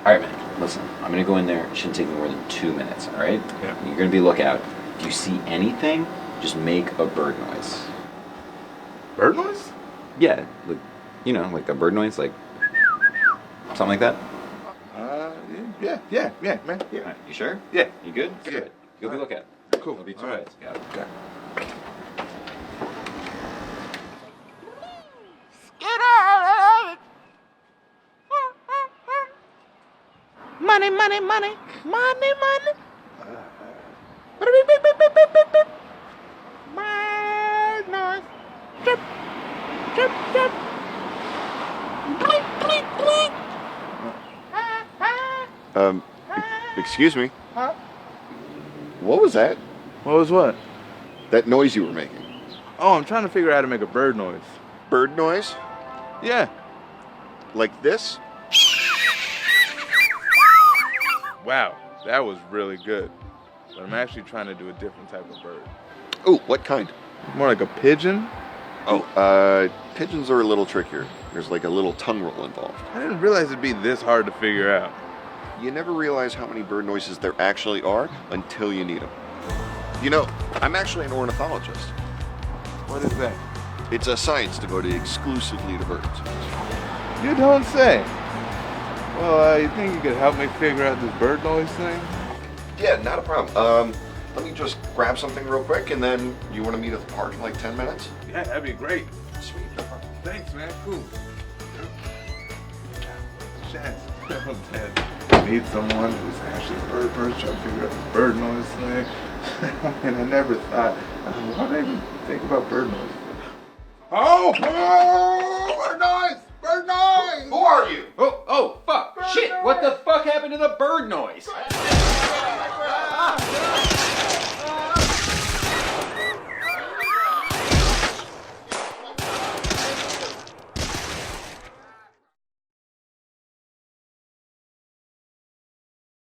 All right, man. Listen, I'm gonna go in there. It shouldn't take me more than 2 minutes. All right? Yeah. You're gonna be lookout. If you see anything, just make a bird noise. Bird noise? Yeah, like like a bird noise, like something like that. Yeah, man. All Yeah. right, you sure? Yeah. You good? Yeah. Good. You'll be lookout. Cool. It'll be 2 All right. minutes. Yeah. Okay. Money, money, money, money, money. Bird noise. Chirp, chirp, chirp. Bleep, bleep, bleep. Excuse me. Huh? What was that? What was what? That noise you were making? Oh, I'm trying to figure out how to make a bird noise. Bird noise? Yeah. Like this? Wow, that was really good. But I'm actually trying to do a different type of bird. Oh, what kind? More like a pigeon? Oh, pigeons are a little trickier. There's like a little tongue roll involved. I didn't realize it'd be this hard to figure out. You never realize how many bird noises there actually are until you need them. You know, I'm actually an ornithologist. What is that? It's a science devoted exclusively to birds. You don't say. Well, you think you could help me figure out this bird noise thing? Yeah, not a problem. Let me just grab something real quick, and then you want to meet at the park in like 10 minutes? Yeah, that'd be great. Sweet. No problem. Thanks, man. Cool. Chance. I'm dead. Meet someone who's actually a bird person trying to figure out the bird noise thing. And I never thought, why did I even think about bird noise? Oh! Bird noise! Bird noise! Who are you? Oh, fuck. Shit, what the fuck happened to the bird noise?